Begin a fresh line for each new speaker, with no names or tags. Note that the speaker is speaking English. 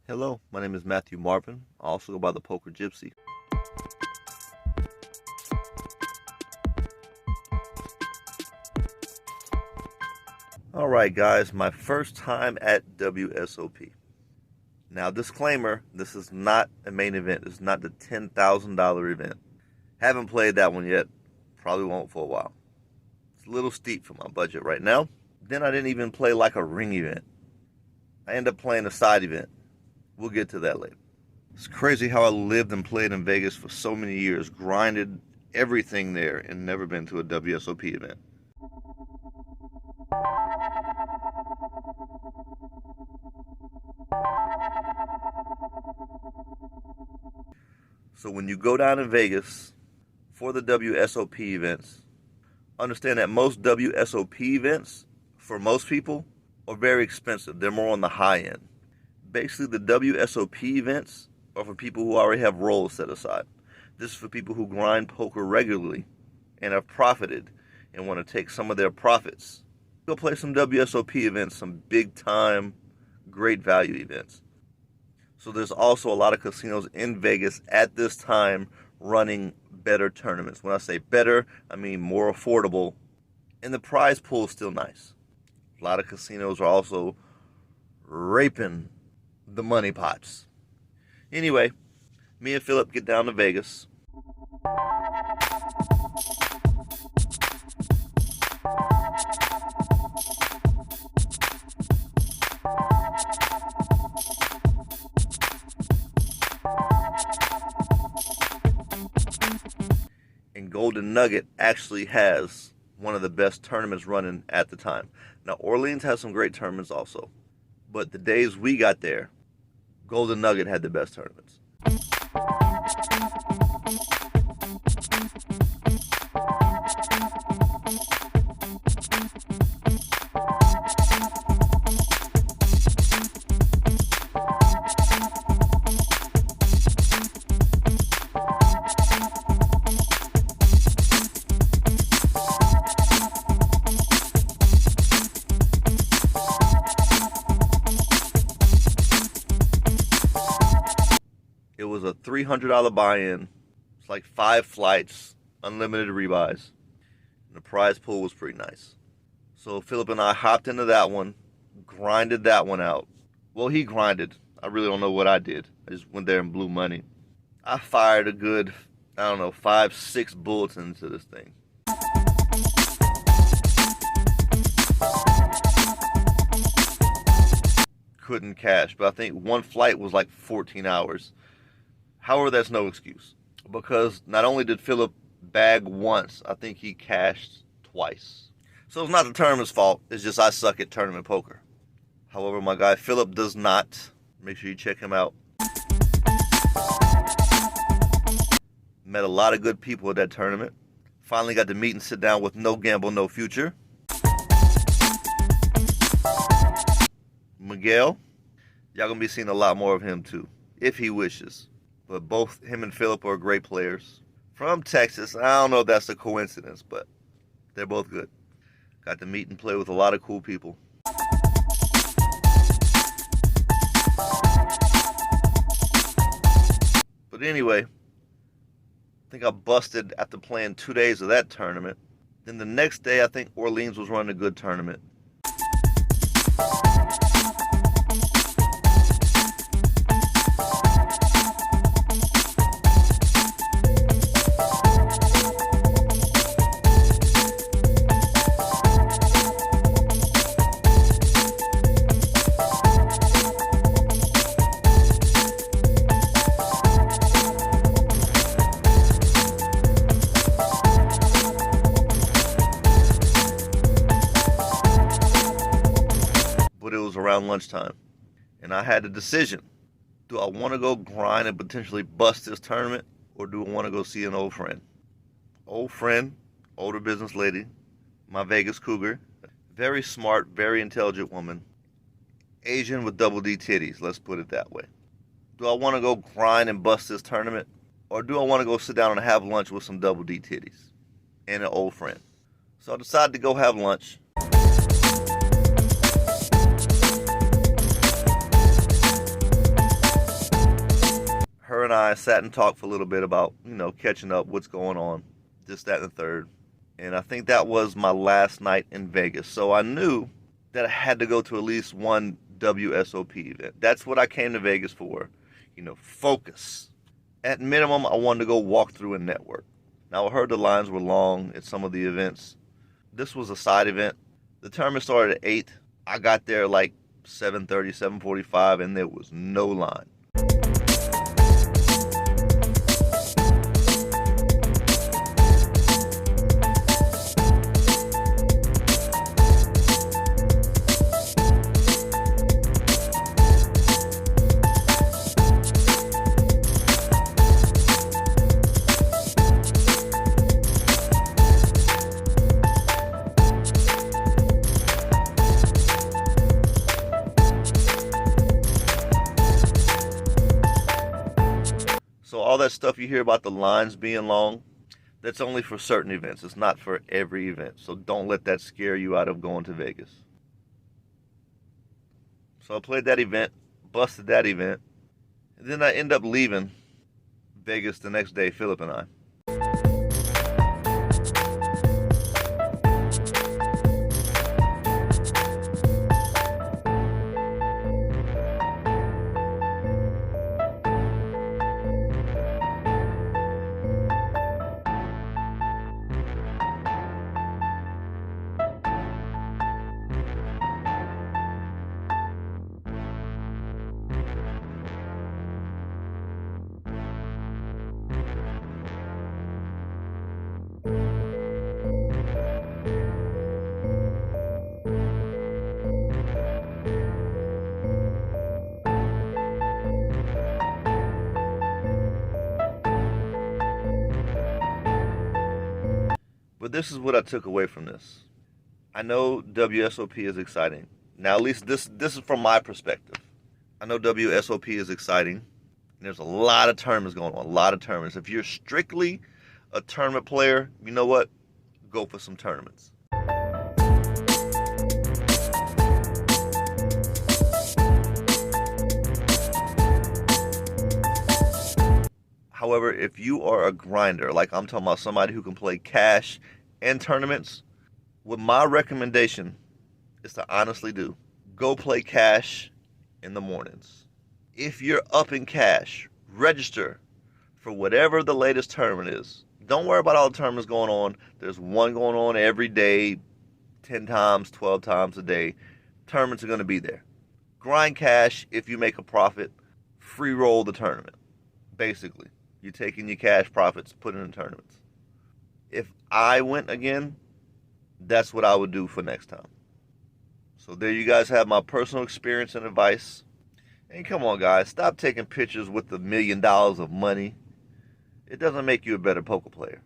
Hello, my name is Matthew Marvin. I also go by the Poker Gypsy. Alright guys, my first time at WSOP. Now disclaimer, this is not a main event. This is not the $10,000 event. Haven't played that one yet. Probably won't for a while. It's a little steep for my budget right now. Then I didn't even play like a ring event. I ended up playing a side event. We'll get to that later. It's crazy how I lived and played in Vegas for so many years, grinded everything there, and never been to a WSOP event. So when you go down in Vegas for the WSOP events, understand that most WSOP events, for most people, are very expensive. They're more on the high end. Basically, the WSOP events are for people who already have rolls set aside. This is for people who grind poker regularly and have profited and want to take some of their profits. Go play some WSOP events, some big time, great value events. So there's also a lot of casinos in Vegas at this time running better tournaments. When I say better, I mean more affordable. And the prize pool is still nice. A lot of casinos are also raping the money pots. Anyway, me and Philip get down to Vegas. And Golden Nugget actually has one of the best tournaments running at the time. Now, Orleans has some great tournaments also. But the days we got there, Golden Nugget had the best tournaments. It was a $300 buy-in. It's like 5 flights, unlimited rebuys. And the prize pool was pretty nice. So Philip and I hopped into that one, grinded that one out. Well, he grinded. I really don't know what I did. I just went there and blew money. I fired a good, 5-6 bullets into this thing. Couldn't cash, but I think one flight was like 14 hours. However, that's no excuse, because not only did Philip bag once, I think he cashed twice. So it's not the tournament's fault, it's just I suck at tournament poker. However, my guy Philip does not. Make sure you check him out. Met a lot of good people at that tournament. Finally got to meet and sit down with No Gamble, No Future. Miguel, y'all gonna be seeing a lot more of him too, if he wishes. But both him and Philip are great players. From Texas. I don't know if that's a coincidence, but they're both good. Got to meet and play with a lot of cool people. But anyway, I think I busted after playing 2 days of that tournament. Then the next day, I think Orleans was running a good tournament. Around lunchtime, and I had a decision. Do I want to go grind and potentially bust this tournament, or do I want to go see an old friend? Older business lady, my Vegas cougar, very smart, very intelligent woman, Asian with double D titties, let's put it that way. Do I want to go grind and bust this tournament, or do I want to go sit down and have lunch with some double D titties and an old friend? So I decided to go have lunch. I sat and talked for a little bit about, catching up, what's going on, this, that, and the third. And I think that was my last night in Vegas. So I knew that I had to go to at least one WSOP event. That's what I came to Vegas for. Focus. At minimum, I wanted to go walk through and network. Now, I heard the lines were long at some of the events. This was a side event. The tournament started at 8. I got there like 7:30, 7:45, and there was no line. So all that stuff you hear about the lines being long, that's only for certain events. It's not for every event. So don't let that scare you out of going to Vegas. So I played that event, busted that event, and then I end up leaving Vegas the next day, Philip and I. But this is what I took away from this. I know WSOP is exciting. Now, at least this is from my perspective. I know WSOP is exciting. There's a lot of tournaments going on, a lot of tournaments. If you're strictly a tournament player, you know what? Go for some tournaments. However, if you are a grinder, like I'm talking about somebody who can play cash and tournaments, what my recommendation is to honestly do, go play cash in the mornings. If you're up in cash, register for whatever the latest tournament is. Don't worry about all the tournaments going on. There's one going on every day, 10 times, 12 times a day. Tournaments are going to be there. Grind cash if you make a profit. Free roll the tournament, basically. You're taking your cash profits, put it in tournaments. If I went again, that's what I would do for next time. So there you guys have my personal experience and advice. And come on, guys, stop taking pictures with the $1 million of money. It doesn't make you a better poker player.